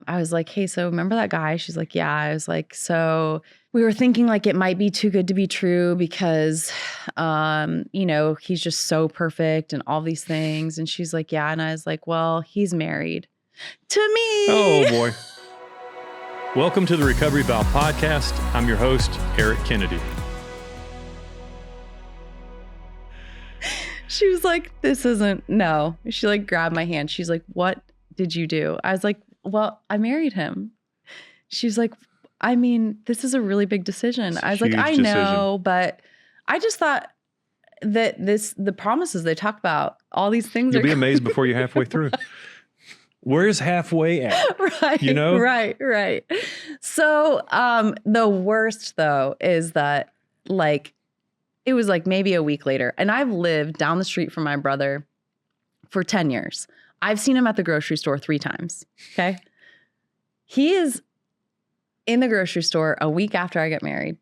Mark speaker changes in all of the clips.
Speaker 1: I was like, hey, so remember that guy? She's like, yeah. I was like, so we were thinking like it might be too good to be true because, he's just so perfect and all these things. And she's like, yeah. And I was like, well, he's married to me.
Speaker 2: Oh, boy. Welcome to the Recovery Valve Podcast. I'm your host, Eric Kennedy.
Speaker 1: She was like, no. She like grabbed my hand. She's like, what did you do? I was like, well, I married him. She's like, I mean, this is a really big decision. I was like, I know, but I just thought that the promises they talk about, all these things
Speaker 2: You'll be amazed before you're halfway through. Where's halfway at?
Speaker 1: Right.
Speaker 2: You know?
Speaker 1: Right. So the worst though is that like it was like maybe a week later, and I've lived down the street from my brother for 10 years. I've seen him at the grocery store 3 times. Okay. He is in the grocery store a week after I get married,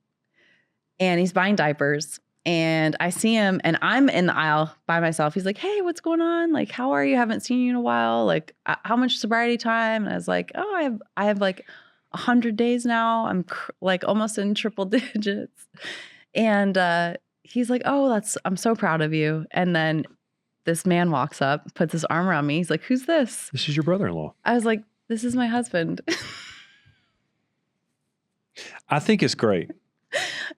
Speaker 1: and he's buying diapers, and I see him and I'm in the aisle by myself. He's like, hey, what's going on? Like, how are you? Haven't seen you in a while. Like, how much sobriety time? And I was like, oh, I have like 100 days now. I'm like almost in triple digits. And he's like, oh, I'm so proud of you. And then this man walks up, puts his arm around me. He's like, who's this?
Speaker 2: This is your brother-in-law.
Speaker 1: I was like, this is my husband.
Speaker 2: I think it's great.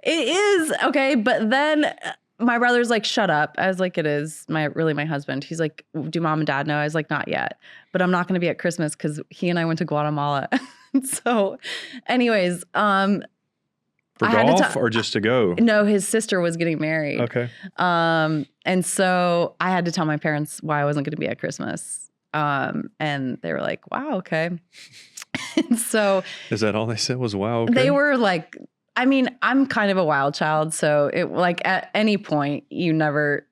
Speaker 1: It is. Okay. But then my brother's like, shut up. I was like, it is my husband. He's like, do mom and dad know? I was like, not yet, but I'm not going to be at Christmas because he and I went to Guatemala. So anyways,
Speaker 2: For golf or just to go?
Speaker 1: No, his sister was getting married.
Speaker 2: Okay.
Speaker 1: And so I had to tell my parents why I wasn't going to be at Christmas. And they were like, wow, okay. And so
Speaker 2: is that all they said was wow? Okay.
Speaker 1: They were like, I mean, I'm kind of a wild child. So it like at any point you never,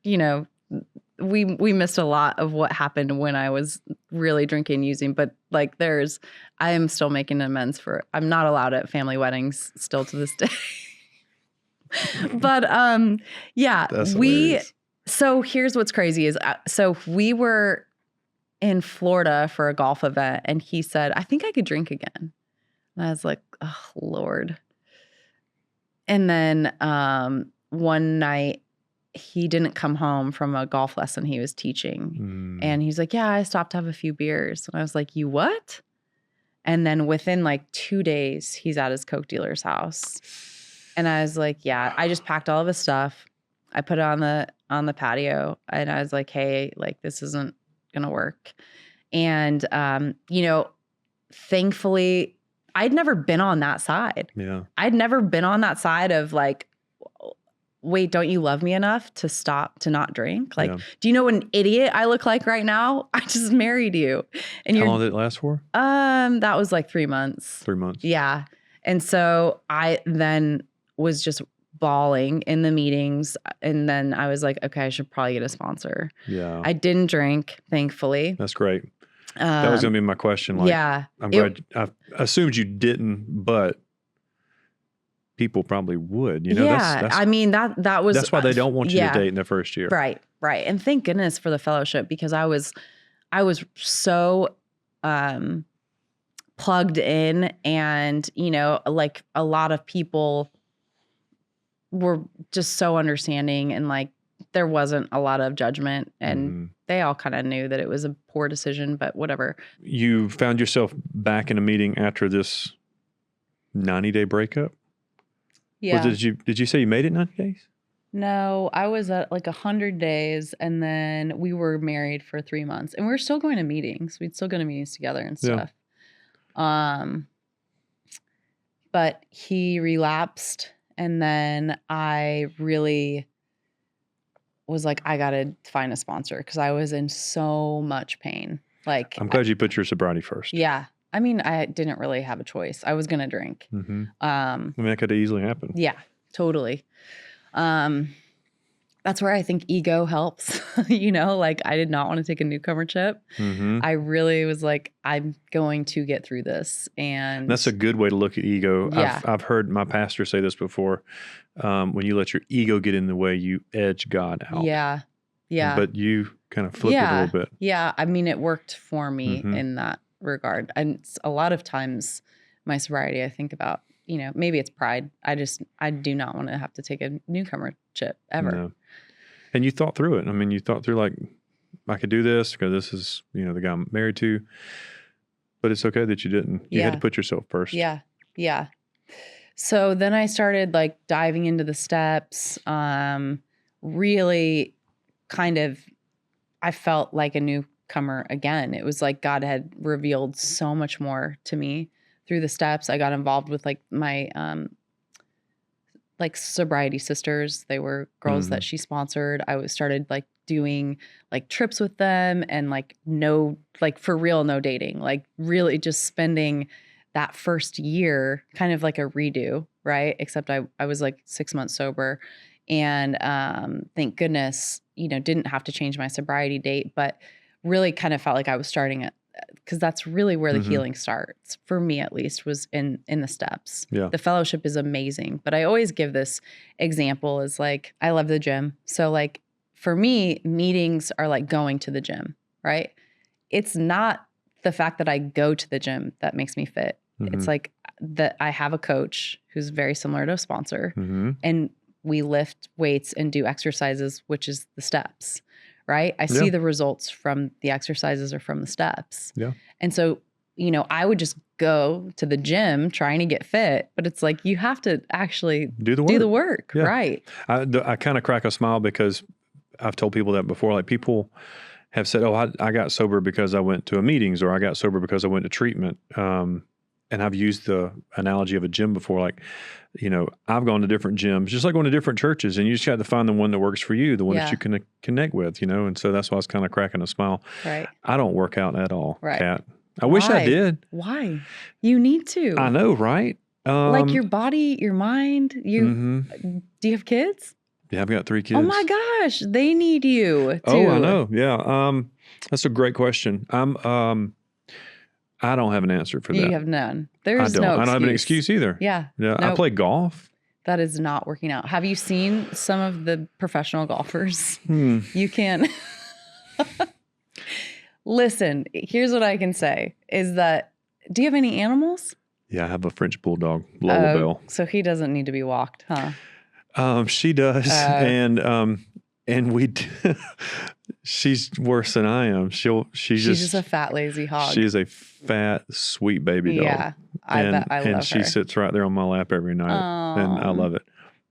Speaker 1: we missed a lot of what happened when I was really drinking, using, but like I am still making amends I'm not allowed at family weddings still to this day. But yeah,
Speaker 2: that's hilarious.
Speaker 1: So here's what's crazy is, so we were in Florida for a golf event, and he said, I think I could drink again. And I was like, oh Lord. And then one night he didn't come home from a golf lesson he was teaching. And he's like, yeah, I stopped to have a few beers. And I was like, you what? And then within like 2 days, he's at his Coke dealer's house. And I was like, yeah, I just packed all of his stuff. I put it on the patio, and I was like, hey, like this isn't gonna work. And thankfully I'd never been on that side.
Speaker 2: Yeah.
Speaker 1: I'd never been on that side of like, wait, don't you love me enough to stop to not drink? Like, do you know what an idiot I look like right now? I just married you. And
Speaker 2: how long did it last for?
Speaker 1: That was like 3 months.
Speaker 2: 3 months.
Speaker 1: Yeah. And so I then was just bawling in the meetings. And then I was like, okay, I should probably get a sponsor.
Speaker 2: Yeah.
Speaker 1: I didn't drink, thankfully.
Speaker 2: That's great. That was going to be my question. Like,
Speaker 1: yeah.
Speaker 2: I'm glad. I assumed you didn't, but people probably would.
Speaker 1: Yeah. I mean, that was.
Speaker 2: That's why they don't want you to date in the first year.
Speaker 1: Right. And thank goodness for the fellowship, because I was so plugged in, and, like a lot of people were just so understanding, and like there wasn't a lot of judgment, and they all kind of knew that it was a poor decision, but whatever.
Speaker 2: You found yourself back in a meeting after this 90-day breakup?
Speaker 1: Yeah.
Speaker 2: Did you say you made it 90 days?
Speaker 1: No, I was at like 100 days, and then we were married for 3 months, and we were still going to meetings. We'd still go to meetings together and stuff. Yeah. But he relapsed, and then I really was like, I got to find a sponsor, because I was in so much pain. Like,
Speaker 2: I'm glad you put your sobriety first.
Speaker 1: Yeah. I mean, I didn't really have a choice. I was going to drink.
Speaker 2: Mm-hmm. I mean, that could have easily happened.
Speaker 1: Yeah, totally. That's where I think ego helps. Like I did not want to take a newcomer chip. Mm-hmm. I really was like, I'm going to get through this. And
Speaker 2: that's a good way to look at ego.
Speaker 1: Yeah.
Speaker 2: I've heard my pastor say this before. When you let your ego get in the way, you edge God out.
Speaker 1: Yeah.
Speaker 2: But you kind of flipped it a little bit.
Speaker 1: Yeah. I mean, it worked for me in that regard. And a lot of times my sobriety, I think about, maybe it's pride. I do not want to have to take a newcomer chip ever.
Speaker 2: No. And you thought through it. I mean, you thought through like, I could do this because this is, the guy I'm married to, but it's okay that you didn't. You had to put yourself first.
Speaker 1: Yeah. Yeah. So then I started like diving into the steps, really kind of, I felt like a newcomer again. It was like God had revealed so much more to me through the steps. I got involved with like my, like sobriety sisters. They were girls that she sponsored. I started like doing like trips with them and like for real, no dating, like really just spending that first year kind of like a redo, right? Except I was like 6 months sober and thank goodness, didn't have to change my sobriety date, but really kind of felt like I was starting it because that's really where the healing starts, for me at least, was in the steps.
Speaker 2: Yeah.
Speaker 1: The fellowship is amazing, but I always give this example as like, I love the gym. So like for me, meetings are like going to the gym, right? It's not the fact that I go to the gym that makes me fit. It's like that I have a coach who's very similar to a sponsor and we lift weights and do exercises, which is the steps, right? I see the results from the exercises or from the steps. Yeah. And so, I would just go to the gym trying to get fit, but it's like, you have to actually do the work. Yeah. Right.
Speaker 2: I kind of crack a smile because I've told people that before, like people have said, oh, I got sober because I went to a meetings, or I got sober because I went to treatment. And I've used the analogy of a gym before, like, I've gone to different gyms, just like going to different churches, and you just have to find the one that works for you, the one that you can connect with, and so that's why I was kind of cracking a smile.
Speaker 1: Right.
Speaker 2: I don't work out at all,
Speaker 1: right.
Speaker 2: Kat. I wish I did.
Speaker 1: Why? You need to.
Speaker 2: I know, right?
Speaker 1: Like your body, your mind, do you have kids?
Speaker 2: Yeah, I've got 3 kids.
Speaker 1: Oh my gosh, they need you too.
Speaker 2: Oh, I know. Yeah. That's a great question. I don't have an answer for that.
Speaker 1: You have none. There's no excuse.
Speaker 2: I don't have an excuse either.
Speaker 1: Yeah.
Speaker 2: Yeah. Nope. I play golf.
Speaker 1: That is not working out. Have you seen some of the professional golfers? You can listen. Here's what I can say is that, do you have any animals?
Speaker 2: Yeah, I have a French bulldog, Lullabelle.
Speaker 1: So he doesn't need to be walked, huh?
Speaker 2: She does. And we, she's worse than I am. She's just a
Speaker 1: fat, lazy hog.
Speaker 2: She is a fat, sweet baby dog.
Speaker 1: Yeah, I bet I love her.
Speaker 2: And she sits right there on my lap every night. Aww. And I love it.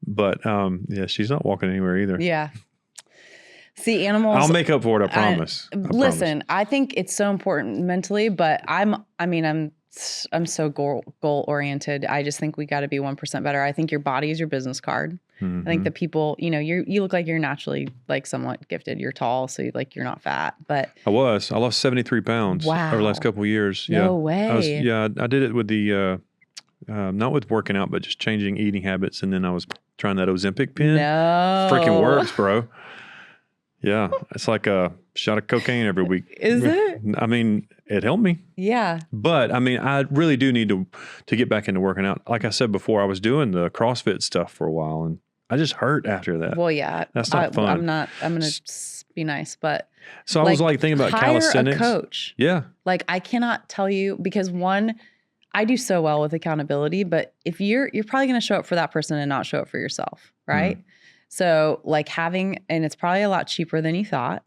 Speaker 2: But yeah, she's not walking anywhere either.
Speaker 1: Yeah. See, animals.
Speaker 2: I'll make up for it. I promise.
Speaker 1: Listen, I think it's so important mentally, but I'm so goal oriented. I just think we got to be 1% better. I think your body is your business card. I think the people, you look like you're naturally like somewhat gifted. You're tall, so you're not fat. But
Speaker 2: I lost 73 pounds over the last couple of years.
Speaker 1: No way.
Speaker 2: I did it with the not with working out, but just changing eating habits, and then I was trying that Ozempic pen.
Speaker 1: No,
Speaker 2: freaking works, bro. Yeah, it's like a shot of cocaine every week.
Speaker 1: Is it?
Speaker 2: I mean, it helped me.
Speaker 1: Yeah.
Speaker 2: But I mean, I really do need to get back into working out. Like I said before, I was doing the CrossFit stuff for a while, and I just hurt after that.
Speaker 1: Well, yeah,
Speaker 2: that's not fun.
Speaker 1: I'm going to be nice, but
Speaker 2: so I was like thinking about calisthenics.
Speaker 1: Hire a coach.
Speaker 2: Yeah.
Speaker 1: Like I cannot tell you, because one, I do so well with accountability, but if you're probably going to show up for that person and not show up for yourself, right? So like and it's probably a lot cheaper than you thought.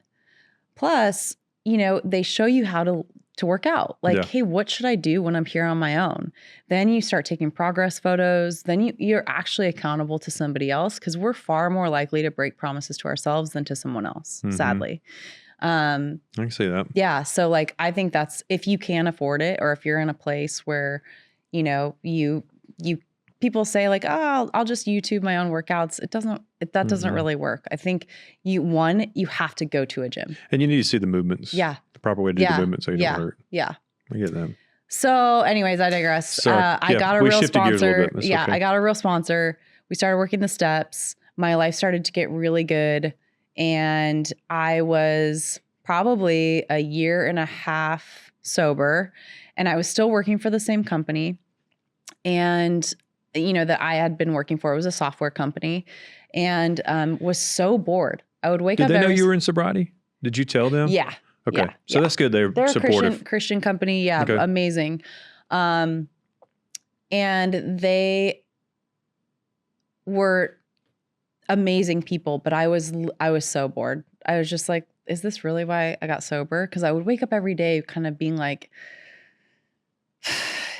Speaker 1: Plus, they show you how to work out. Like, hey, what should I do when I'm here on my own? Then you start taking progress photos. Then you're actually accountable to somebody else, because we're far more likely to break promises to ourselves than to someone else, sadly.
Speaker 2: I can see that.
Speaker 1: Yeah. So like, I think that's, if you can afford it, or if you're in a place where, people say like, oh, I'll just YouTube my own workouts. That doesn't really work. I think you have to go to a gym.
Speaker 2: And you need to see the movements.
Speaker 1: Yeah.
Speaker 2: The proper way to do the movement so you don't hurt.
Speaker 1: Yeah.
Speaker 2: I get that.
Speaker 1: So anyways, I digress. I got a real sponsor. Yeah. Okay. I got a real sponsor. We started working the steps. My life started to get really good. And I was probably a year and a half sober, and I was still working for the same company. And that I had been working for. It was a software company, and was so bored. I would wake up.
Speaker 2: Did they know you were in sobriety? Did you tell them?
Speaker 1: Yeah.
Speaker 2: Okay.
Speaker 1: Yeah,
Speaker 2: So that's good. They're
Speaker 1: a
Speaker 2: supportive.
Speaker 1: Christian company. Yeah.
Speaker 2: Okay.
Speaker 1: Amazing. And they were amazing people, but I was so bored. I was just like, is this really why I got sober? Because I would wake up every day kind of being like,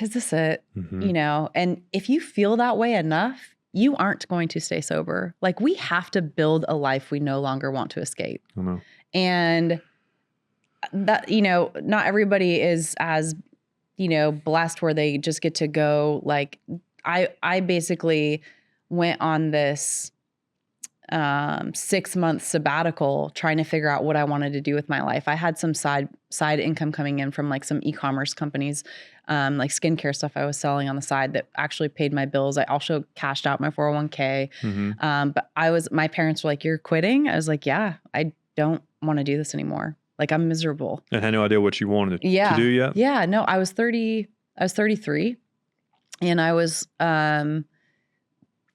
Speaker 1: is this it?
Speaker 2: Mm-hmm.
Speaker 1: And if you feel that way enough, you aren't going to stay sober. Like, we have to build a life we no longer want to escape.
Speaker 2: I know.
Speaker 1: And that, not everybody is as, blessed where they just get to go. Like, I basically went on this 6-month sabbatical trying to figure out what I wanted to do with my life. I had some side income coming in from like some e-commerce companies, like skincare stuff I was selling on the side that actually paid my bills. I also cashed out my 401k.
Speaker 2: Mm-hmm.
Speaker 1: But my parents were like, "You're quitting?" I was like, "Yeah, I don't want to do this anymore. Like, I'm miserable."
Speaker 2: And had no idea what you wanted to do yet?
Speaker 1: Yeah, no, I was 33 and I was,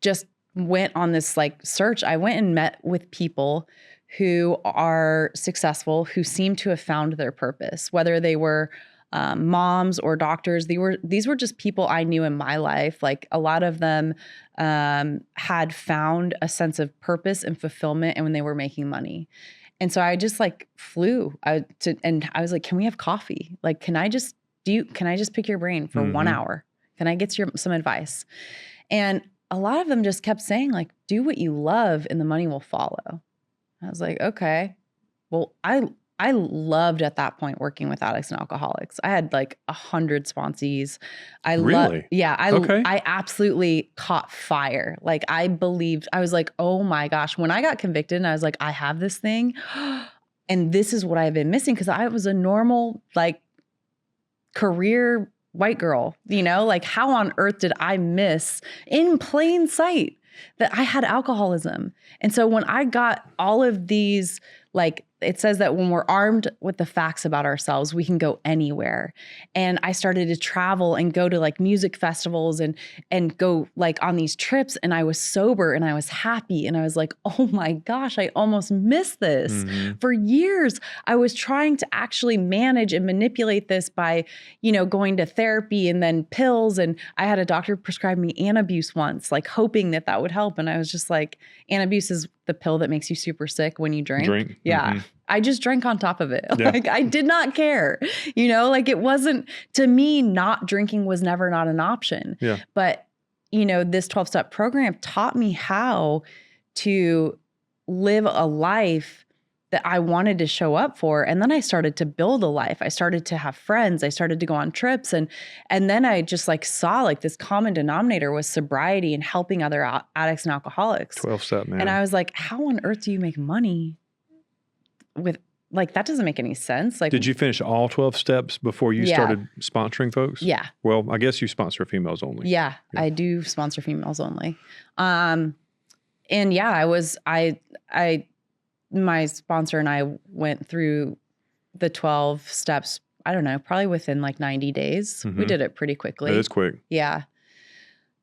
Speaker 1: just went on this like search. I went and met with people who are successful, who seem to have found their purpose, whether they were moms or doctors. These were just people I knew in my life. Like, a lot of them had found a sense of purpose and fulfillment, and when they were making money. And so I just like flew and I was like, "Can we have coffee? Like, can I just pick your brain for 1 hour? Can I get some advice?" And a lot of them just kept saying, like, "Do what you love and the money will follow." I was like, okay. Well, I loved at that point working with addicts and alcoholics. I had like 100 sponsees.
Speaker 2: Really?
Speaker 1: Yeah.
Speaker 2: Okay.
Speaker 1: I absolutely caught fire. Like, I was like, oh my gosh. When I got convicted and I was like, I have this thing and this is what I've been missing. Cause I was a normal, like, career white girl, like, how on earth did I miss in plain sight that I had alcoholism? And so when I got all of these, like, it says that when we're armed with the facts about ourselves, we can go anywhere. And I started to travel and go to like music festivals and go like on these trips, and I was sober and I was happy. And I was like, oh my gosh, I almost missed this.
Speaker 2: Mm-hmm.
Speaker 1: For years, I was trying to actually manage and manipulate this by, going to therapy and then pills. And I had a doctor prescribe me Antabuse once, like hoping that would help. And I was just like, Antabuse is the pill that makes you super sick when you drink. Yeah.
Speaker 2: Mm-hmm.
Speaker 1: I just drank on top of it.
Speaker 2: Yeah.
Speaker 1: Like, I did not care, like, it wasn't, to me, not drinking was never not an option.
Speaker 2: Yeah.
Speaker 1: But, this 12-step program taught me how to live a life that I wanted to show up for. And then I started to build a life. I started to have friends. I started to go on trips. And then I just like saw like this common denominator was sobriety and helping other addicts and alcoholics.
Speaker 2: 12-step, man.
Speaker 1: And I was like, how on earth do you make money with, like, that doesn't make any sense. Like,
Speaker 2: did you finish all 12 steps before you started sponsoring folks?
Speaker 1: Yeah.
Speaker 2: Well, I guess you sponsor females only.
Speaker 1: Yeah. I do sponsor females only. And yeah, my sponsor and I went through the 12 steps, I don't know, probably within like 90 days.
Speaker 2: Mm-hmm.
Speaker 1: We did it pretty quickly.
Speaker 2: It is quick.
Speaker 1: Yeah.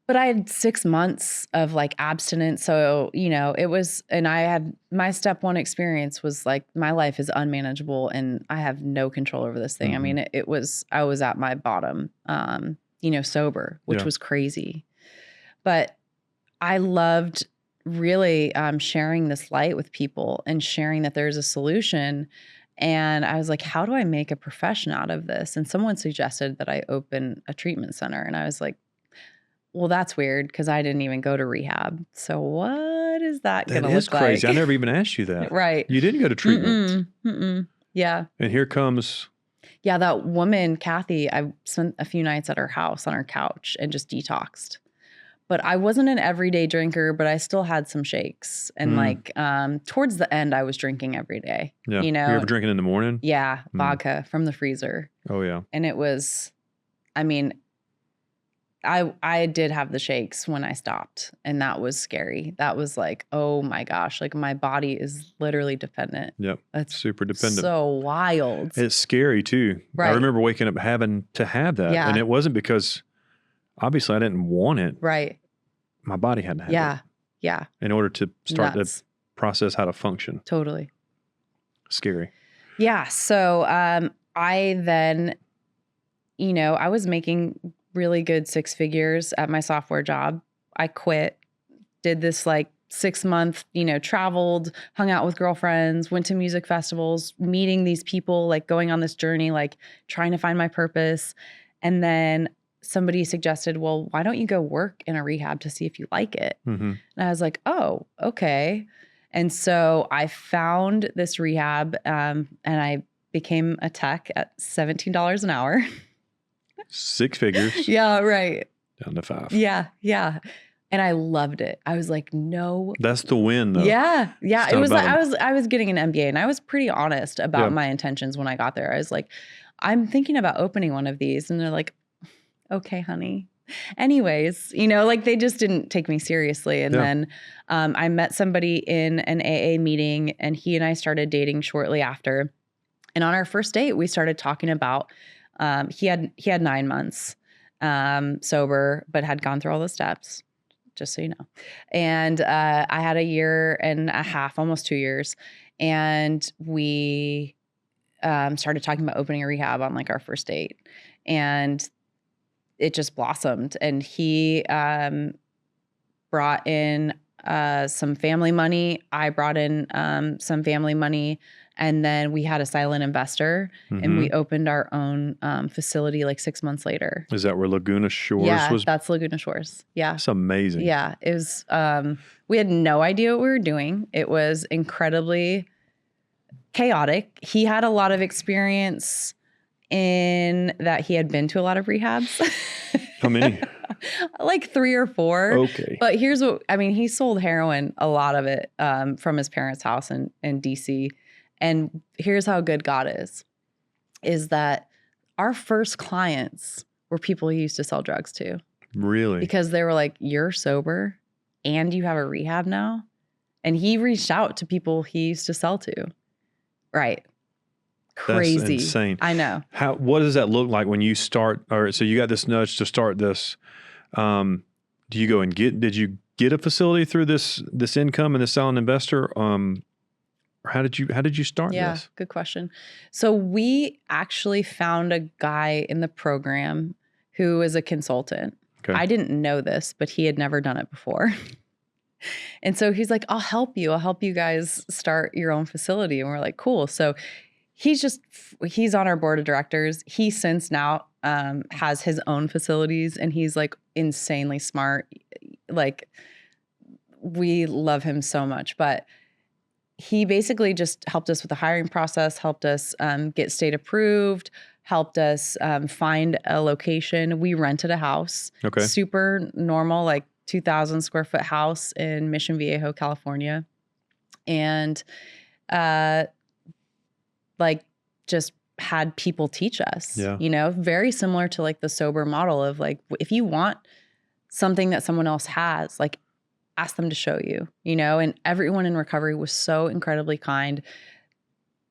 Speaker 1: But I had 6 months of like abstinence. So, it was, and I had, my step one experience was like, my life is unmanageable and I have no control over this thing.
Speaker 2: Mm-hmm.
Speaker 1: I mean, I was at my bottom, sober, which was crazy. But I loved really sharing this light with people and sharing that there's a solution. And I was like, how do I make a profession out of this? And someone suggested that I open a treatment center. And I was like, well, that's weird because I didn't even go to rehab. So what is that going to look like?
Speaker 2: That is crazy. I never even asked you that.
Speaker 1: Right.
Speaker 2: You didn't go to treatment.
Speaker 1: Yeah.
Speaker 2: And here comes.
Speaker 1: Yeah, that woman, Kathy, I spent a few nights at her house on her couch and just detoxed. But I wasn't an everyday drinker, but I still had some shakes. And like towards the end, I was drinking every day.
Speaker 2: Yeah. You ever drinking in the morning?
Speaker 1: Yeah. Vodka from the freezer.
Speaker 2: Oh, yeah.
Speaker 1: And it was, I mean, I did have the shakes when I stopped, and that was scary. That was like, oh my gosh, like my body is literally dependent.
Speaker 2: Yep.
Speaker 1: That's
Speaker 2: super dependent.
Speaker 1: So wild.
Speaker 2: It's scary too. Right. I remember waking up having to have that. Yeah. And it wasn't because obviously I didn't want it.
Speaker 1: Right.
Speaker 2: My body had to have it.
Speaker 1: Yeah.
Speaker 2: In order to start to process how to function.
Speaker 1: Totally.
Speaker 2: Scary.
Speaker 1: Yeah. So I then, I was making really good 6 figures at my software job. I quit, did this like 6-month, traveled, hung out with girlfriends, went to music festivals, meeting these people, like going on this journey, like trying to find my purpose. And then somebody suggested, well, why don't you go work in a rehab to see if you like it?
Speaker 2: Mm-hmm.
Speaker 1: And I was like, oh, okay. And so I found this rehab and I became a tech at $17 an hour.
Speaker 2: 6 figures.
Speaker 1: Yeah, right.
Speaker 2: Down to 5.
Speaker 1: Yeah, yeah. And I loved it. I was like, no.
Speaker 2: That's the win, though.
Speaker 1: Yeah, yeah.
Speaker 2: It's
Speaker 1: It
Speaker 2: not
Speaker 1: was like
Speaker 2: about
Speaker 1: I was getting an MBA, and I was pretty honest about my intentions when I got there. I was like, I'm thinking about opening one of these, and they're like, okay, honey. Anyways, like they just didn't take me seriously. And then I met somebody in an AA meeting, and he and I started dating shortly after. And on our first date, we started talking about he had 9 months sober, but had gone through all the steps, just so you know. And I had 1.5 years, almost 2 years. And we started talking about opening a rehab on like our first date. And it just blossomed. And he brought in some family money. I brought in some family money. And then we had a silent investor, and we opened our own facility like 6 months later.
Speaker 2: Is that where Laguna Shores was?
Speaker 1: Yeah, that's Laguna Shores. Yeah.
Speaker 2: That's amazing.
Speaker 1: Yeah. It was, we had no idea what we were doing. It was incredibly chaotic. He had a lot of experience in that he had been to a lot of rehabs.
Speaker 2: How many?
Speaker 1: Like 3 or 4.
Speaker 2: Okay.
Speaker 1: But here's he sold heroin, a lot of it, from his parents' house in DC. And here's how good God is that our first clients were people he used to sell drugs to.
Speaker 2: Really?
Speaker 1: Because they were like, you're sober and you have a rehab now? And he reached out to people he used to sell to. Right. Crazy.
Speaker 2: That's insane.
Speaker 1: I know.
Speaker 2: What does that look like when you start? Or so you got this nudge to start this. Do you go and did you get a facility through this income and this silent investor? Or how did you start
Speaker 1: Yeah,
Speaker 2: this?
Speaker 1: good question. So we actually found a guy in the program who is a consultant.
Speaker 2: Okay.
Speaker 1: I didn't know this, but he had never done it before. And so he's like, I'll help you. I'll help you guys start your own facility. And we're like, cool. So he's on our board of directors. He since now has his own facilities, and he's like insanely smart. Like, we love him so much. But he basically just helped us with the hiring process, helped us get state approved, helped us find a location. We rented a house.
Speaker 2: Okay.
Speaker 1: Super normal, like 2,000 square foot house in Mission Viejo, California. And like just had people teach us, very similar to like the sober model of like, if you want something that someone else has, like ask them to show you, and everyone in recovery was so incredibly kind.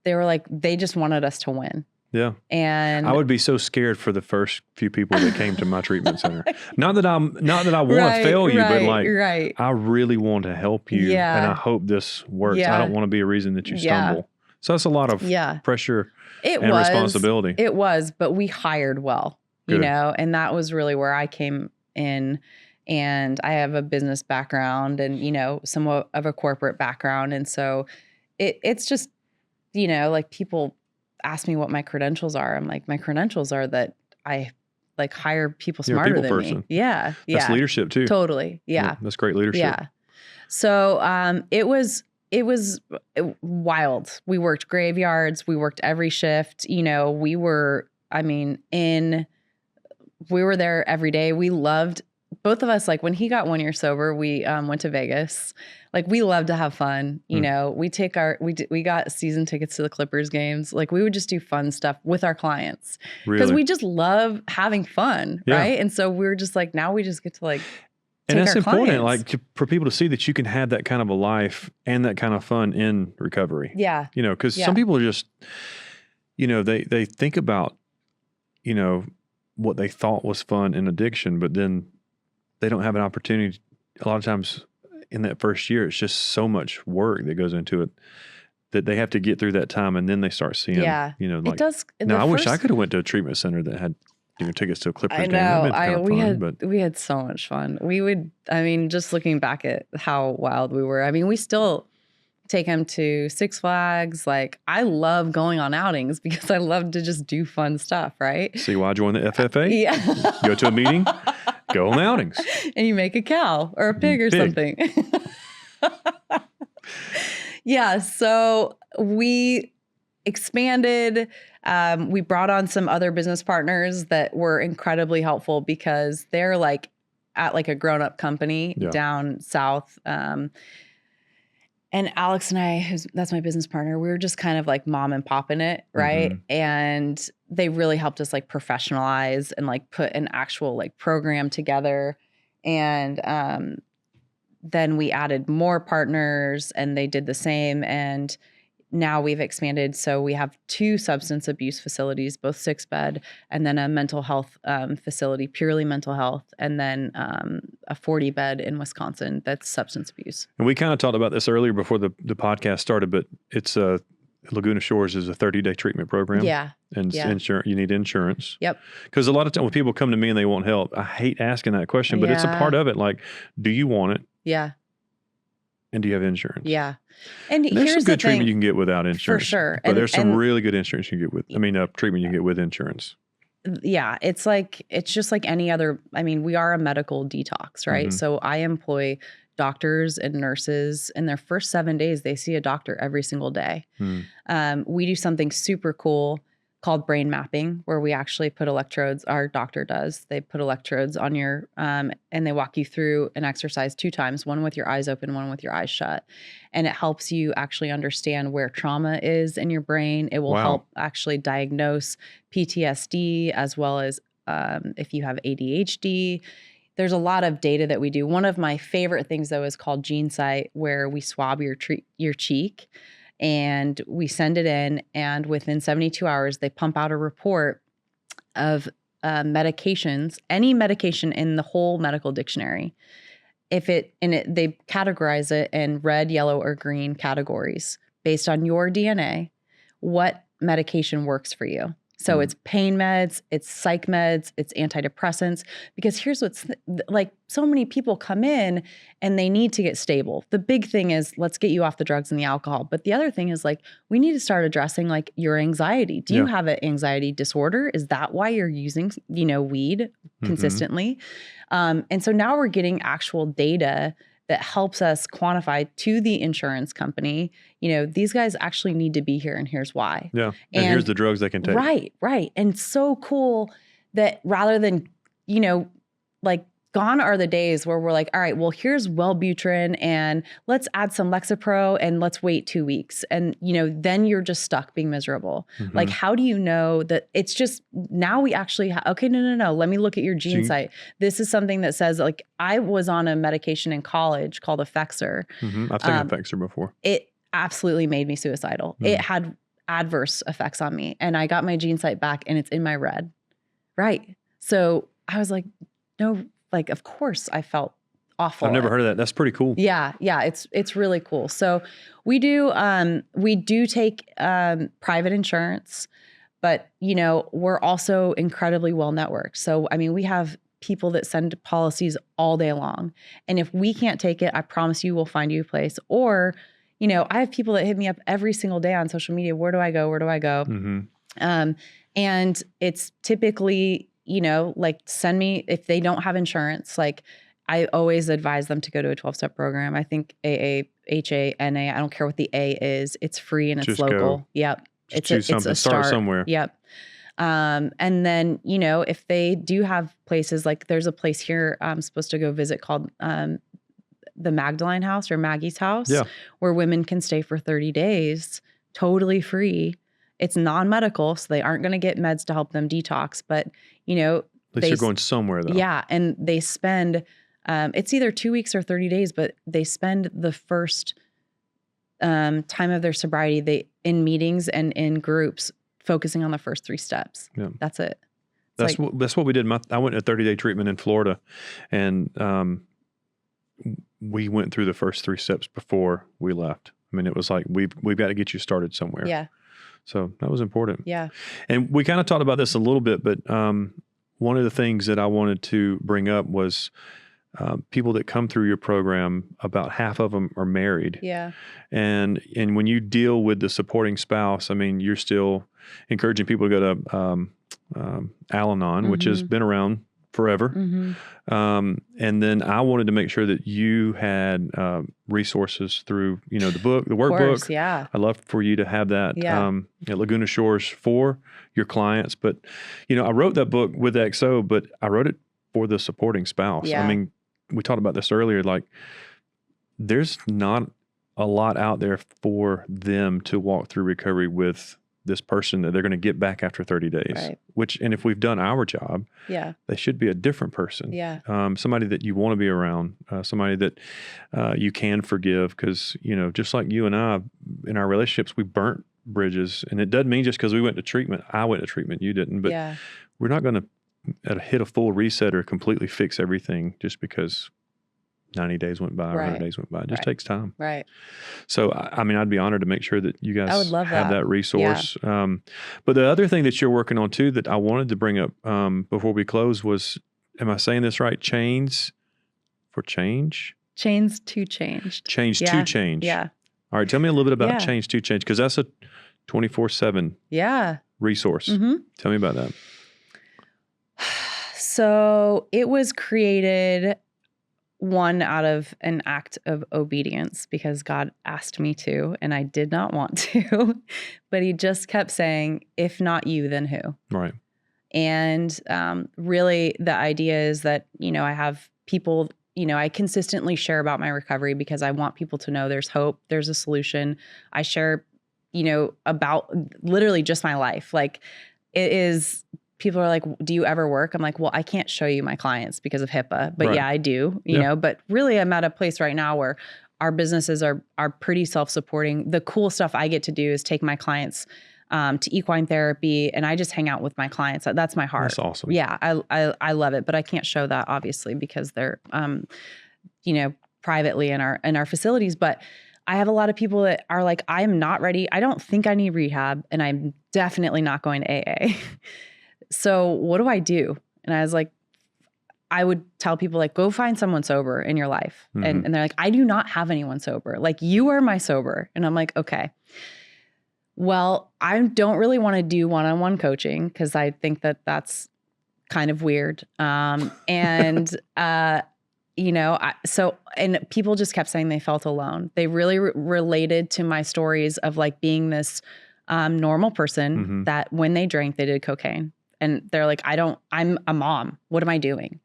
Speaker 1: They were like, they just wanted us to win.
Speaker 2: Yeah.
Speaker 1: And
Speaker 2: I would be so scared for the first few people that came to my treatment center. Not that I want to fail you, but like, I really want to help you.
Speaker 1: Yeah.
Speaker 2: And I hope this works.
Speaker 1: Yeah.
Speaker 2: I don't want to be a reason that you stumble. So that's a lot of pressure and responsibility.
Speaker 1: It was, but we hired well,
Speaker 2: Good.
Speaker 1: And that was really where I came in. And I have a business background and, somewhat of a corporate background. And so it's just, like people ask me what my credentials are. I'm like, my credentials are that I like hire people smarter than me. Yeah.
Speaker 2: That's leadership too.
Speaker 1: Totally. Yeah.
Speaker 2: That's great leadership.
Speaker 1: Yeah. So it was wild. We worked graveyards. We worked every shift. We were there every day. We loved, both of us, like when he got 1 year sober, we went to Vegas. Like we love to have fun. We got season tickets to the Clippers games. Like we would just do fun stuff with our clients because we just love having fun. Yeah. Right. And so we were just like, now we just get to like,
Speaker 2: and that's important, like for people to see that you can have that kind of a life and that kind of fun in recovery.
Speaker 1: Yeah.
Speaker 2: Because some people are just, they think about, what they thought was fun in addiction, but then they don't have an opportunity. A lot of times in that first year, it's just so much work that goes into it. that they have to get through that time, and then they start seeing, you know, like,
Speaker 1: it does.
Speaker 2: now I wish I could have went to a treatment center that had, you know, tickets to a Clippers
Speaker 1: I
Speaker 2: game. That'd
Speaker 1: know.
Speaker 2: been kind of fun,
Speaker 1: We had so much fun. We would, I mean, just looking back at how wild we were. I mean, we still take him to Six Flags. Like, I love going on outings because I love to just do fun stuff, right?
Speaker 2: See why I joined the FFA?
Speaker 1: Yeah.
Speaker 2: Go to a meeting, go on outings.
Speaker 1: And you make a cow or a pig or something. Yeah. So we expanded. We brought on some other business partners that were incredibly helpful because they're like at like a grown-up company down south. And Alex and I, that's my business partner, we were just kind of like mom and pop in it, right? Mm-hmm. And they really helped us like professionalize and like put an actual like program together. And then we added more partners and they did the same. And now we've expanded. So we have 2 substance abuse facilities, both 6-bed, and then a mental health facility, purely mental health, and then a 40-bed in Wisconsin that's substance abuse.
Speaker 2: And we kind of talked about this earlier before the podcast started, but it's Laguna Shores is a 30-day treatment program.
Speaker 1: Yeah.
Speaker 2: And insurance, you need insurance.
Speaker 1: Yep.
Speaker 2: Because a lot of times when people come to me and they want help, I hate asking that question, but it's a part of it. Like, do you want it?
Speaker 1: Yeah.
Speaker 2: And do you have insurance?
Speaker 1: Yeah. And
Speaker 2: there's
Speaker 1: here's
Speaker 2: some good
Speaker 1: the thing,
Speaker 2: treatment you can get without insurance.
Speaker 1: For sure.
Speaker 2: But there's some really good insurance you can get with, treatment you can get with insurance.
Speaker 1: Yeah. It's just like any other, I mean, we are a medical detox, right? Mm-hmm. So I employ doctors and nurses. In their first 7 days, they see a doctor every single day. We do something super cool called brain mapping, where we actually put electrodes, our doctor does, they put electrodes on your, and they walk you through an exercise 2 times, one with your eyes open, one with your eyes shut. And it helps you actually understand where trauma is in your brain. It will help actually diagnose PTSD as well as if you have ADHD. There's a lot of data that we do. One of my favorite things though is called GeneSight, where we swab your cheek and we send it in, and within 72 hours, they pump out a report of medications, any medication in the whole medical dictionary. They categorize it in red, yellow, or green categories based on your DNA, what medication works for you. So it's pain meds, it's psych meds, it's antidepressants, because here's what's like, so many people come in and they need to get stable. The big thing is, let's get you off the drugs and the alcohol. But the other thing is, like, we need to start addressing like your anxiety. Do you have an anxiety disorder? Is that why you're using, weed consistently? And so now we're getting actual data that helps us quantify to the insurance company, these guys actually need to be here and here's why.
Speaker 2: Yeah. And here's the drugs they can take.
Speaker 1: Right. And so cool that rather than, like, gone are the days where we're like, all right, well, here's Wellbutrin and let's add some Lexapro and let's wait 2 weeks. And, then you're just stuck being miserable. Mm-hmm. Like, how do you know that it's just, now we actually okay, no. Let me look at your GeneSight. This is something that says, like, I was on a medication in college called Effexor.
Speaker 2: Mm-hmm. I've taken Effexor before.
Speaker 1: It absolutely made me suicidal. It had adverse effects on me, and I got my GeneSight back and it's in my red. Right. So I was like, no, like, of course I felt awful.
Speaker 2: I've never heard of that. That's pretty cool.
Speaker 1: Yeah. It's really cool. So we do take private insurance, but we're also incredibly well networked. So, I mean, we have people that send policies all day long. And if we can't take it, I promise you we'll find you a place. Or, I have people that hit me up every single day on social media. Where do I go? Mm-hmm. And it's typically, like, send me, if they don't have insurance, like, I always advise them to go to a 12-step program. I think AA, HA, NA, I don't care what the A is. It's free and it's
Speaker 2: just
Speaker 1: local.
Speaker 2: Go.
Speaker 1: Yep.
Speaker 2: Just choose something. Start somewhere.
Speaker 1: Yep. And then, if they do have places, like there's a place here I'm supposed to go visit called the Magdalene House or Maggie's House, where women can stay for 30 days, totally free. It's non-medical, so they aren't going to get meds to help them detox. But,
Speaker 2: at least you're going somewhere, though.
Speaker 1: Yeah, and they spend, it's either 2 weeks or 30 days, but they spend the first time of their sobriety in meetings and in groups focusing on the first 3 steps. Yeah. That's it.
Speaker 2: That's what we did. I went to a 30-day treatment in Florida, and we went through the first 3 steps before we left. I mean, it was like, we've got to get you started somewhere.
Speaker 1: Yeah.
Speaker 2: So that was important.
Speaker 1: Yeah.
Speaker 2: And we kind of talked about this a little bit, but one of the things that I wanted to bring up was people that come through your program, about half of them are married.
Speaker 1: Yeah.
Speaker 2: And when you deal with the supporting spouse, I mean, you're still encouraging people to go to Al-Anon, which has been around forever. And then I wanted to make sure that you had resources through, the book, the workbook.
Speaker 1: Course, yeah.
Speaker 2: I'd love for you to have that at Laguna Shores for your clients. But, I wrote that book with XO, but I wrote it for the supporting spouse.
Speaker 1: Yeah.
Speaker 2: I mean, we talked about this earlier, like there's not a lot out there for them to walk through recovery with this person that they're going to get back after 30 days,
Speaker 1: right.
Speaker 2: And if we've done our job, they should be a different person.
Speaker 1: Yeah.
Speaker 2: Somebody that you want to be around, somebody that you can forgive. Cause just like you and I, in our relationships, we burnt bridges, and it doesn't mean just cause we went to treatment, I went to treatment, you didn't, but we're not going to hit a full reset or completely fix everything just because 90 days went by or 100 days went by. It just takes time.
Speaker 1: Right.
Speaker 2: So, I mean, I'd be honored to make sure that you guys
Speaker 1: I would love
Speaker 2: have that resource. Yeah. But the other thing that you're working on too, that I wanted to bring up before we close was, am I saying this right? Chains for change?
Speaker 1: Chains to change.
Speaker 2: Change to change.
Speaker 1: Yeah.
Speaker 2: All right. Tell me a little bit about Change to Change, because that's a 24/7 resource. Tell me about that.
Speaker 1: So it was created out of an act of obedience, because God asked me to, and I did not want to, but he just kept saying, if not you, then who?
Speaker 2: Right.
Speaker 1: And really the idea is that, I have people, I consistently share about my recovery because I want people to know there's hope, there's a solution. I share, about literally just my life. Like it is. People are like, do you ever work? I'm like, well, I can't show you my clients because of HIPAA, but yeah, I do, you know, but really I'm at a place right now where our businesses are pretty self-supporting. The cool stuff I get to do is take my clients to equine therapy, and I just hang out with my clients. That's my heart.
Speaker 2: That's awesome.
Speaker 1: Yeah. I love it, but I can't show that obviously because they're, privately in our facilities. But I have a lot of people that are like, I am not ready. I don't think I need rehab, and I'm definitely not going to AA. So what do I do? And I was like, I would tell people like, go find someone sober in your life. And they're like, I do not have anyone sober. Like, you are my sober. And I'm like, okay, well, I don't really want to do one-on-one coaching because I think that that's kind of weird. And people just kept saying they felt alone. They really related to my stories of like being this normal person that when they drank, they did cocaine. And they're like, I'm a mom. What am I doing?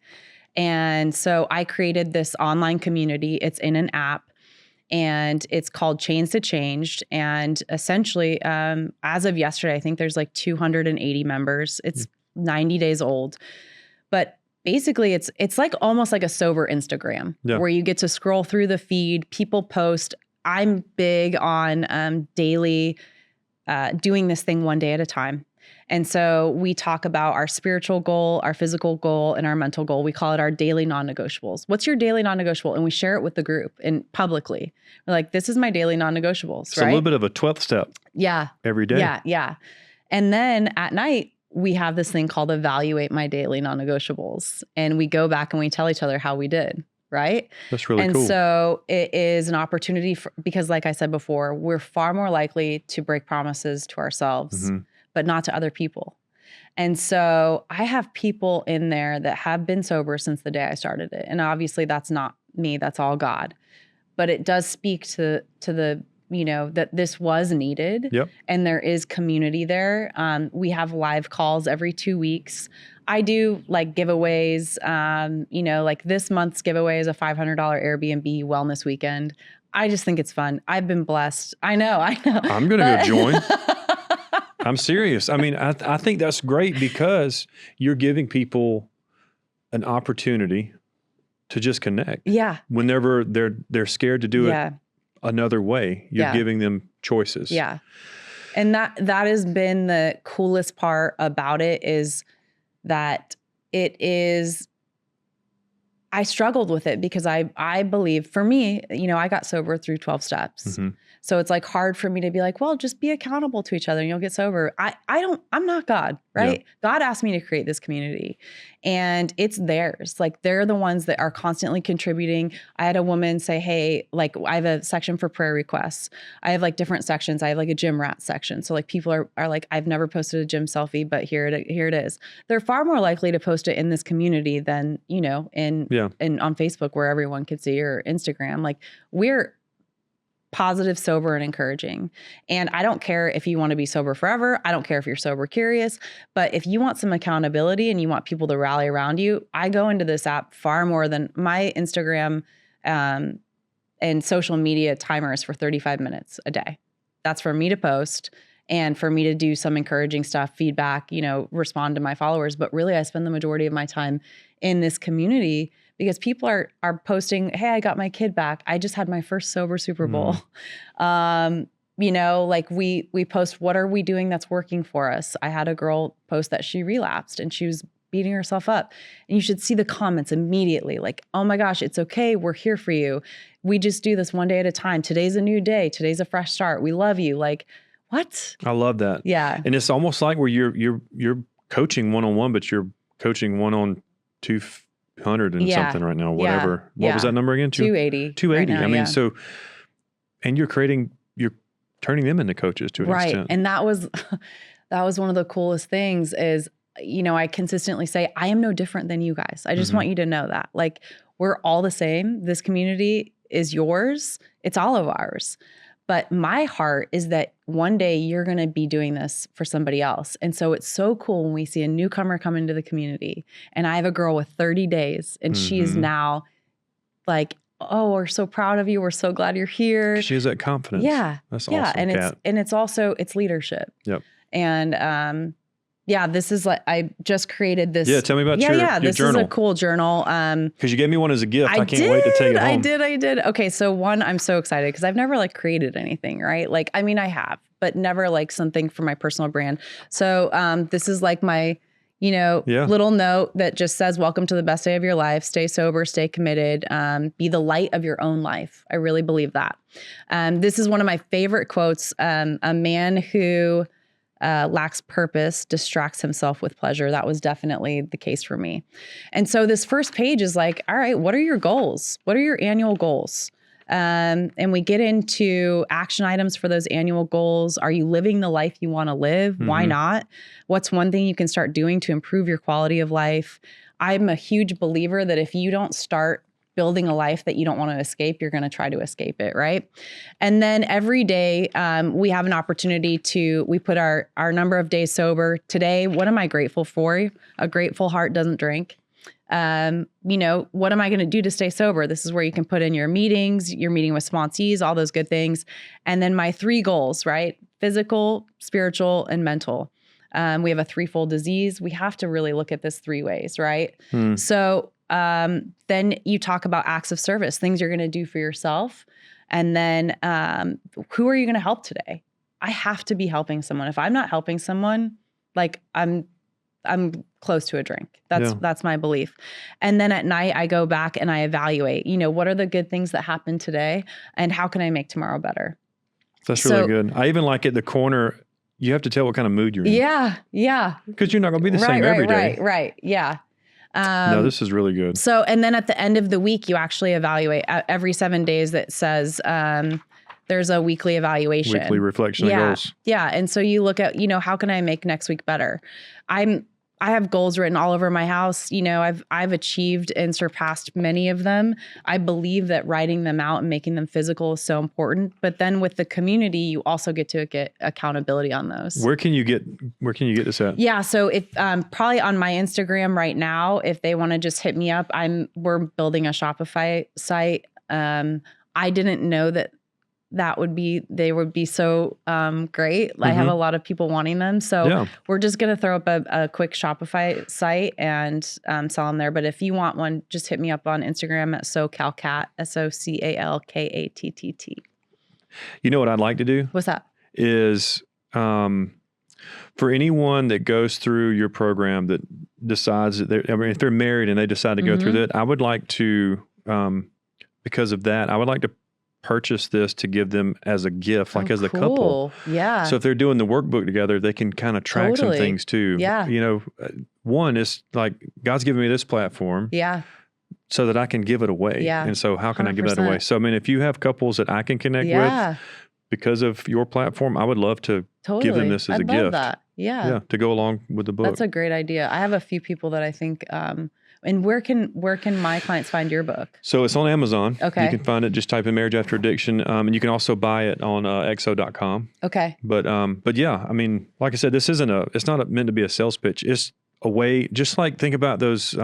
Speaker 1: And so I created this online community. It's in an app, and it's called Chains to Change. And essentially, as of yesterday, I think there's like 280 members. It's 90 days old. But basically, it's like almost like a sober Instagram where you get to scroll through the feed. People post. I'm big on daily doing this thing one day at a time. And so we talk about our spiritual goal, our physical goal, and our mental goal. We call it our daily non-negotiables. What's your daily non-negotiable? And we share it with the group and publicly. We're like, this is my daily non-negotiables,
Speaker 2: It's a little bit of a 12th step.
Speaker 1: Yeah.
Speaker 2: Every day.
Speaker 1: Yeah. And then at night, we have this thing called Evaluate My Daily Non-Negotiables. And we go back and we tell each other how we did. Right?
Speaker 2: That's really cool.
Speaker 1: And so it is an opportunity because like I said before, we're far more likely to break promises to ourselves, but not to other people. And so I have people in there that have been sober since the day I started it. And obviously that's not me, that's all God. But it does speak to the, that this was needed.
Speaker 2: Yep. And
Speaker 1: there is community there. We have live calls every 2 weeks. I do like giveaways, like this month's giveaway is a $500 Airbnb wellness weekend. I just think it's fun. I've been blessed. I know.
Speaker 2: I'm going to go join. I'm serious. I mean, I think that's great because you're giving people an opportunity to just connect.
Speaker 1: Yeah.
Speaker 2: Whenever they're scared to do it another way, you're giving them choices.
Speaker 1: Yeah. And that has been the coolest part about it is that it is, I struggled with it because I believe, for me, I got sober through 12 steps. So it's like hard for me to be like, well, just be accountable to each other and you'll get sober. I'm not God, right? Yeah. God asked me to create this community and it's theirs. Like they're the ones that are constantly contributing. I had a woman say, hey, like I have a section for prayer requests. I have like different sections. I have like a gym rat section. So like people are like, I've never posted a gym selfie, but here it is. They're far more likely to post it in this community than, in on Facebook where everyone could see, or Instagram. Like we're positive, sober, and encouraging. And I don't care if you want to be sober forever. I don't care if you're sober curious, but if you want some accountability and you want people to rally around you, I go into this app far more than my Instagram and social media timer is for 35 minutes a day. That's for me to post and for me to do some encouraging stuff, feedback, respond to my followers. But really I spend the majority of my time in this community because people are posting, hey, I got my kid back. I just had my first sober Super Bowl. Like we post, what are we doing that's working for us? I had a girl post that she relapsed and she was beating herself up. And you should see the comments immediately. Like, oh my gosh, it's okay. We're here for you. We just do this one day at a time. Today's a new day. Today's a fresh start. We love you. Like, what?
Speaker 2: I love that.
Speaker 1: Yeah.
Speaker 2: And it's almost like where you're coaching one-on-one, but you're coaching one on 200 and something right now, whatever. What was that number again?
Speaker 1: 280.
Speaker 2: 280. Right now, so, and you're turning them into coaches to an extent.
Speaker 1: And that was one of the coolest things is, I consistently say, I am no different than you guys. I just want you to know that. Like, we're all the same. This community is yours. It's all of ours. But my heart is that one day you're going to be doing this for somebody else. And so it's so cool when we see a newcomer come into the community. And I have a girl with 30 days and she is now like, oh, we're so proud of you. We're so glad you're here.
Speaker 2: She has that confidence.
Speaker 1: Yeah.
Speaker 2: That's awesome.
Speaker 1: And it's also leadership.
Speaker 2: Yep.
Speaker 1: And, this is like, I just created this.
Speaker 2: Yeah, tell me about your
Speaker 1: this
Speaker 2: journal.
Speaker 1: Is a cool journal.
Speaker 2: Because you gave me one as a gift. I can't wait to take it home.
Speaker 1: I did. Okay, so one, I'm so excited because I've never like created anything, right? Like, I mean, I have, but never like something for my personal brand. So this is like my, little note that just says, welcome to the best day of your life. Stay sober, stay committed, be the light of your own life. I really believe that. This is one of my favorite quotes. A man who lacks purpose distracts himself with pleasure. That was definitely the case for me. And so this first page is like, all right, what are your goals? What are your annual goals? And we get into action items for those annual goals. Are you living the life you want to live? Why not? What's one thing you can start doing to improve your quality of life? I'm a huge believer that if you don't start building a life that you don't want to escape, you're going to try to escape it, right? And then every day we have an opportunity we put our number of days sober. Today, what am I grateful for? A grateful heart doesn't drink. What am I going to do to stay sober? This is where you can put in your meetings, your meeting with sponsees, all those good things. And then my 3 goals, right? Physical, spiritual, and mental. We have a threefold disease. We have to really look at this 3 ways, right? So then you talk about acts of service, things you're going to do for yourself. And then who are you going to help today? I have to be helping someone. If I'm not helping someone, like I'm close to a drink. That's my belief. And then at night I go back and I evaluate, what are the good things that happened today and how can I make tomorrow better?
Speaker 2: That's really good. I even like at the corner, you have to tell what kind of mood you're in.
Speaker 1: Yeah.
Speaker 2: Because you're not going to be the same every day.
Speaker 1: Right. Yeah.
Speaker 2: No, this is really good.
Speaker 1: So, and then at the end of the week, you actually evaluate every 7 days. That says there's a weekly evaluation,
Speaker 2: weekly reflection of goals.
Speaker 1: Yeah, and so you look at how can I make next week better? I have goals written all over my house. I've achieved and surpassed many of them. I believe that writing them out and making them physical is so important. But then with the community, you also get to get accountability on those.
Speaker 2: Where can you get this at? Yeah.
Speaker 1: So if probably on my Instagram right now, if they want to just hit me up, we're building a Shopify site. I didn't know they would be so great. I have a lot of people wanting them. So we're just going to throw up a quick Shopify site and sell them there. But if you want one, just hit me up on Instagram at SoCalCat, SoCalKatt.
Speaker 2: You know what I'd like to do?
Speaker 1: What's that?
Speaker 2: Is For anyone that goes through your program that decides that if they're married and they decide to go through that, I would like to, because of that, I would like to purchase this to give them as a gift, like as a couple.
Speaker 1: Yeah.
Speaker 2: So if they're doing the workbook together, they can kind of track some things too.
Speaker 1: Yeah.
Speaker 2: One is like, God's given me this platform.
Speaker 1: Yeah.
Speaker 2: So that I can give it away.
Speaker 1: Yeah.
Speaker 2: And so how can
Speaker 1: 100%.
Speaker 2: I give that away? So, I mean, if you have couples that I can connect with because of your platform, I would love to give them this as a gift.
Speaker 1: Love that. Yeah.
Speaker 2: To go along with the book.
Speaker 1: That's a great idea. I have a few people that I think, and where can my clients find your book?
Speaker 2: So it's on Amazon.
Speaker 1: Okay.
Speaker 2: You can find it, just type in Marriage After Addiction. And you can also buy it on exo.com.
Speaker 1: Okay.
Speaker 2: But yeah, I mean, like I said, it's not meant to be a sales pitch. It's a way, just like think about those,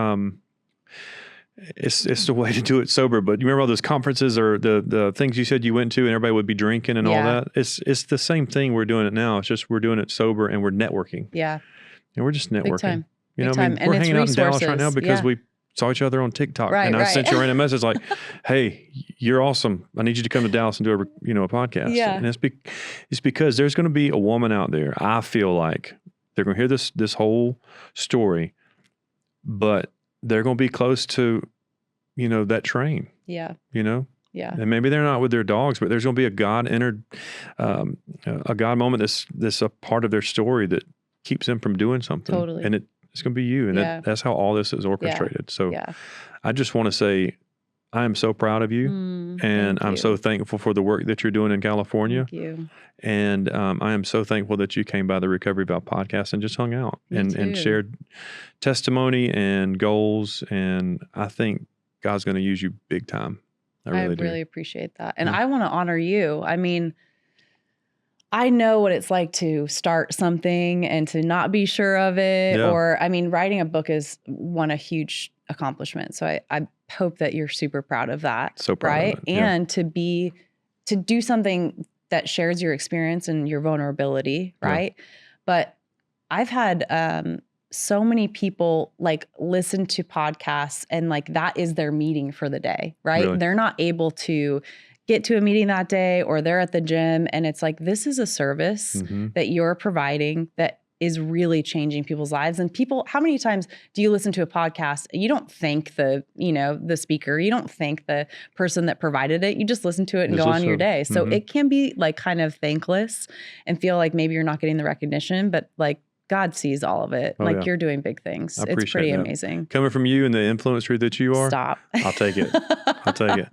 Speaker 2: it's the way to do it sober. But you remember all those conferences or the things you said you went to and everybody would be drinking and all that? It's the same thing we're doing it now. It's just we're doing it sober and we're networking.
Speaker 1: Yeah.
Speaker 2: And we're just networking.
Speaker 1: Big time.
Speaker 2: You know,
Speaker 1: Big time.
Speaker 2: I mean, we're hanging out in Dallas right now because
Speaker 1: Yeah.
Speaker 2: we saw each other on TikTok.
Speaker 1: Right,
Speaker 2: and I
Speaker 1: right.
Speaker 2: sent you a random message like, hey, you're awesome. I need you to come to Dallas and do a podcast.
Speaker 1: Yeah.
Speaker 2: And it's because there's going to be a woman out there. I feel like they're going to hear this whole story, but they're going to be close to, that train.
Speaker 1: Yeah.
Speaker 2: Yeah.
Speaker 1: Yeah.
Speaker 2: And maybe they're not with their dogs, but there's going to be a God moment that's a part of their story that keeps them from doing something.
Speaker 1: Totally.
Speaker 2: And it's going to be you. And that's how all this is orchestrated. So I just want to say, I am so proud of you. And I'm so thankful for the work that you're doing in California.
Speaker 1: Thank you.
Speaker 2: And I am so thankful that you came by the Recovery Valve podcast and just hung out and shared testimony and goals. And I think God's going to use you big time. I really
Speaker 1: appreciate that. And I want to honor you. I mean, I know what it's like to start something and to not be sure of it.
Speaker 2: Yeah.
Speaker 1: Or, I mean, writing a book is a huge accomplishment. So I hope that you're super proud of that.
Speaker 2: So proud
Speaker 1: right?
Speaker 2: of it. Yeah.
Speaker 1: And to do something that shares your experience and your vulnerability, right? Yeah. But I've had so many people like listen to podcasts and like that is their meeting for the day, right?
Speaker 2: Really?
Speaker 1: They're not able to get to a meeting that day or they're at the gym and it's like, this is a service that you're providing that is really changing people's lives. And people, how many times do you listen to a podcast and you don't thank the speaker, you don't thank the person that provided it, you just listen to it and go on your day. So it can be like kind of thankless and feel like maybe you're not getting the recognition, but like God sees all of it. You're doing big things. It's pretty amazing.
Speaker 2: Coming from you and the influencer that you are.
Speaker 1: Stop.
Speaker 2: I'll take it. I'll take it.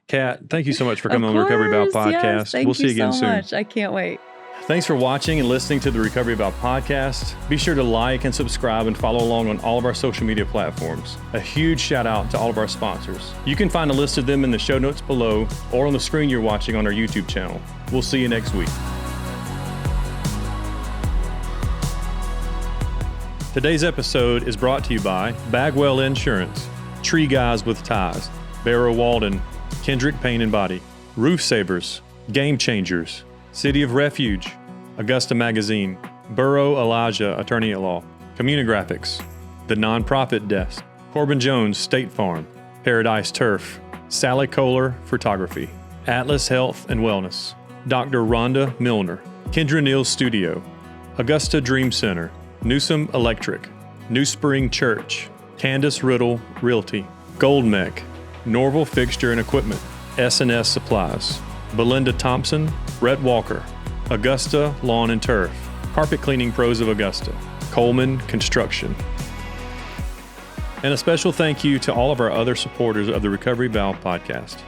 Speaker 2: Kat, thank you so much for coming on the Recovery Valve podcast.
Speaker 1: Yes,
Speaker 2: we'll see you again soon.
Speaker 1: Much. I can't wait.
Speaker 2: Thanks for watching and listening to the Recovery Valve podcast. Be sure to like and subscribe and follow along on all of our social media platforms. A huge shout out to all of our sponsors. You can find a list of them in the show notes below or on the screen you're watching on our YouTube channel. We'll see you next week. Today's episode is brought to you by Bagwell Insurance, Tree Guys with Ties, Barrow Walden, Kendrick Pain and Body, Roof Savers, Game Changers, City of Refuge, Augusta Magazine, Burrow Elijah Attorney at Law, Communigraphics, The Nonprofit Desk, Corbin Jones State Farm, Paradise Turf, Sally Kohler Photography, Atlas Health and Wellness, Dr. Rhonda Milner, Kendra Neal Studio, Augusta Dream Center, Newsom Electric, New Spring Church, Candace Riddle Realty, Goldmec, Norval Fixture and Equipment, S&S Supplies, Belinda Thompson, Rhett Walker, Augusta Lawn and Turf, Carpet Cleaning Pros of Augusta, Coleman Construction. And a special thank you to all of our other supporters of the Recovery Valve podcast.